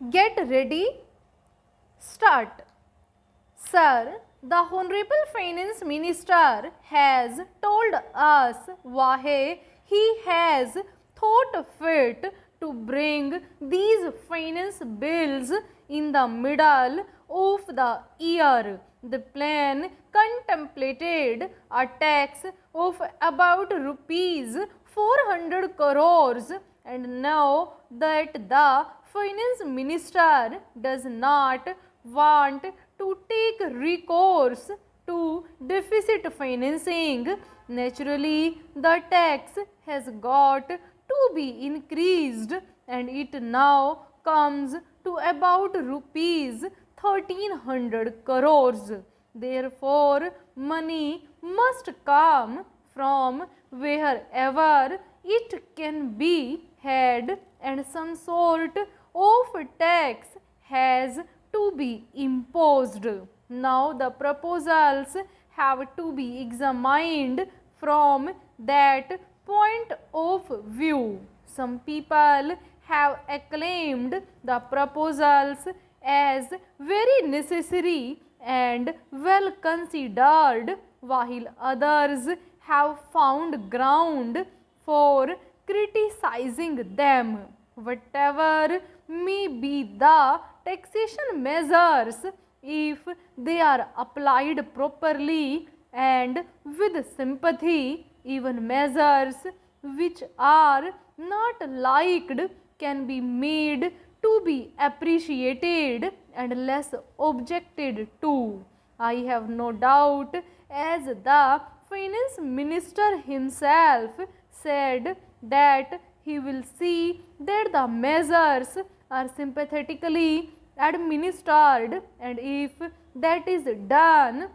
Get ready, start. Sir, the Honorable Finance Minister has told us why he has thought fit to bring these finance bills in the middle of the year. The plan contemplated a tax of about rupees 400 crores, and now that the finance minister does not want to take recourse to deficit financing, naturally the tax has got to be increased, and it now comes to about rupees 1300 crores. Therefore, money must come from wherever it can be had, and some sort of tax has to be imposed. Now the proposals have to be examined from that point of view. Some people have acclaimed the proposals as very necessary and well considered, while others have found ground for criticizing them. Whatever may be the taxation measures, if they are applied properly and with sympathy, even measures which are not liked can be made to be appreciated and less objected to. I have no doubt, as the finance minister himself said, that he will see that the measures are sympathetically administered, and if that is done,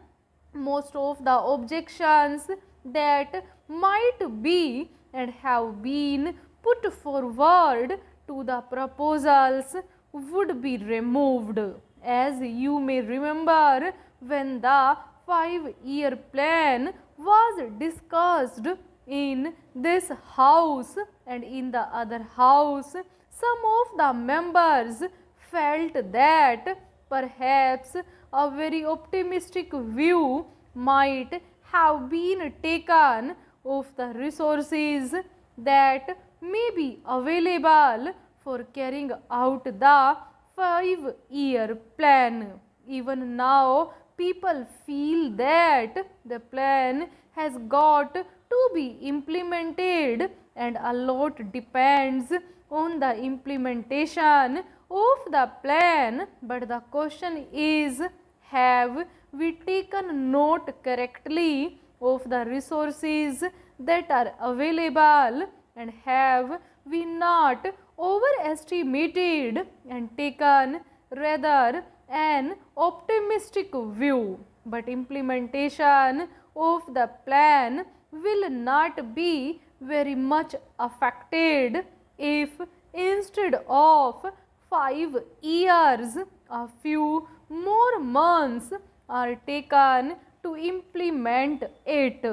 most of the objections that might be and have been put forward to the proposals would be removed. As you may remember, when the 5-year plan was discussed in this house and in the other house, some of the members felt that perhaps a very optimistic view might have been taken of the resources that may be available for carrying out the 5-year plan. Even now, people feel that the plan has got to be implemented, and a lot depends on the implementation of the plan. But the question is, have we taken note correctly of the resources that are available, and have we not overestimated and taken rather an optimistic view? But implementation of the plan will not be very much affected if instead of 5 years, a few more months are taken to implement it.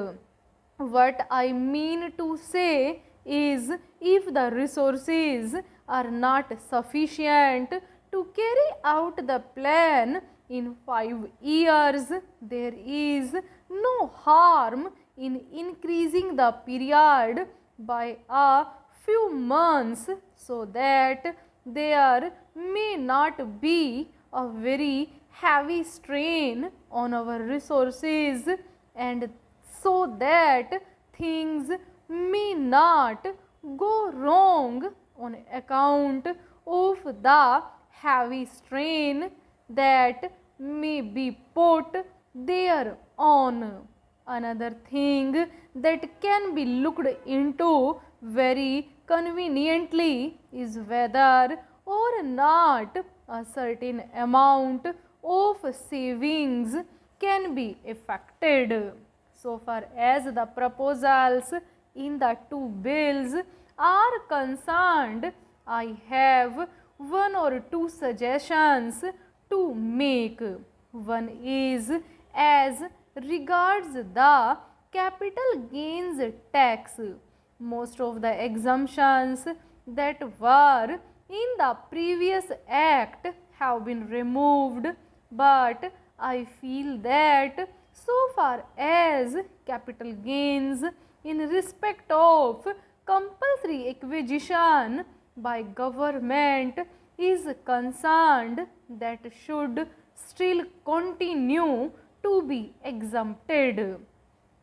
What I mean to say is, if the resources are not sufficient to carry out the plan in 5 years, there is no harm in increasing the period by a few months, so that there may not be a very heavy strain on our resources, and so that things may not go wrong on account of the heavy strain that may be put there on. Another thing that can be looked into very conveniently is whether or not a certain amount of savings can be effected. So far as the proposals in the two bills are concerned, I have one or two suggestions to make. One is as regards the capital gains tax. Most of the exemptions that were in the previous act have been removed, but I feel that so far as capital gains in respect of compulsory acquisition by government is concerned, that should still continue to be exempted.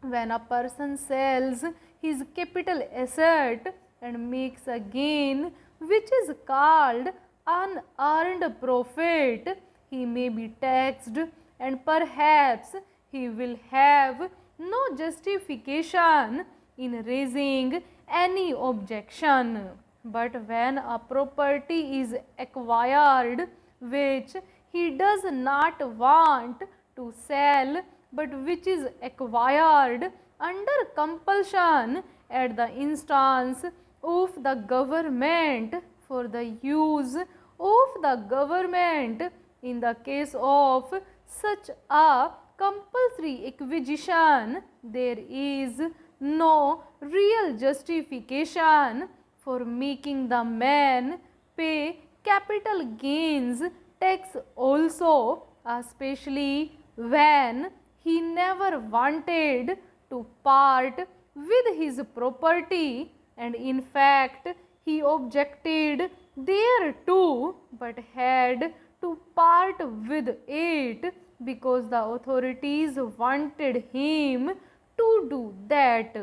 When a person sells his capital asset and makes a gain which is called unearned profit, he may be taxed, and perhaps he will have no justification in raising any objection. But when a property is acquired which he does not want to sell, but which is acquired under compulsion at the instance of the government for the use of the government, in the case of such a compulsory acquisition, there is no real justification for making the man pay capital gains tax also, especially when he never wanted to part with his property, and in fact he objected thereto, but had to part with it because the authorities wanted him to do that.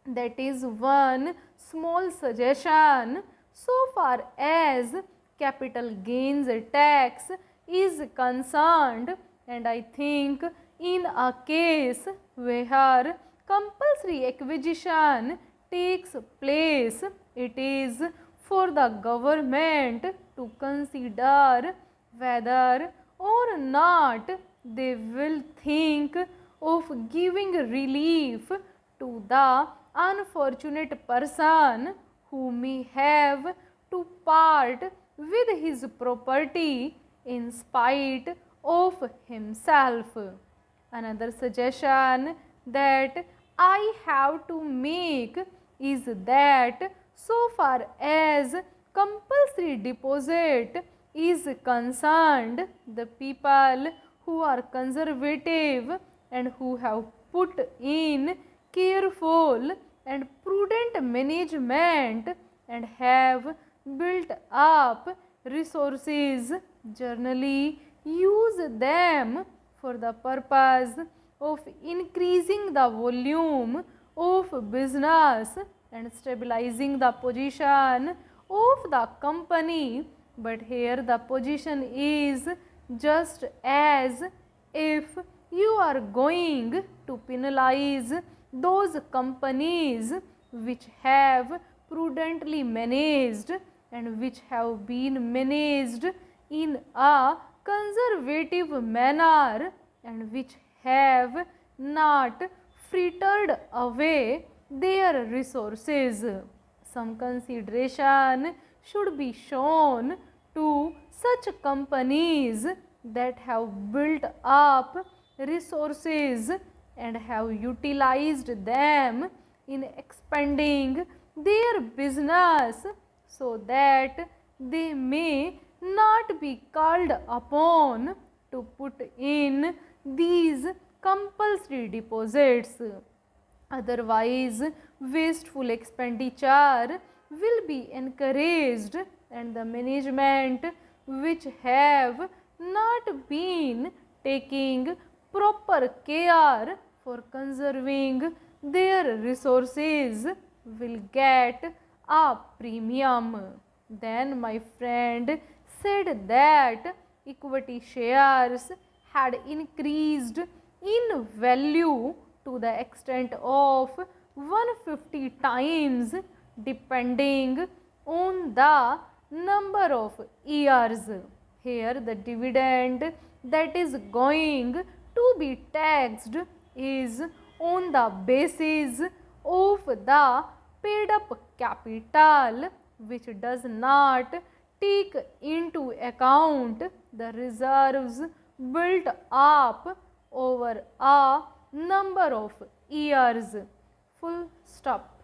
That is one small suggestion so far as capital gains tax is concerned, and I think in a case where compulsory acquisition takes place, it is for the government to consider whether or not they will think of giving relief to the unfortunate person who may have to part with his property in spite of himself. Another suggestion that I have to make is that so far as compulsory deposit is concerned, the people who are conservative and who have put in careful and prudent management and have built up resources generally use them for the purpose of increasing the volume of business and stabilizing the position of the company. But here the position is just as if you are going to penalize those companies which have prudently managed and which have been managed in a conservative manner and which have not frittered away their resources. Some consideration should be shown to such companies that have built up resources and have utilized them in expanding their business, so that they may not be called upon to put in these compulsory deposits. Otherwise, wasteful expenditure will be encouraged, and the management which have not been taking proper care for conserving their resources will get a premium. Then my friend said that equity shares had increased in value to the extent of 150 times depending on the number of years. Here the dividend that is going to be taxed is on the basis of the paid up capital, which does not take into account the reserves built up over a number of years. Full stop.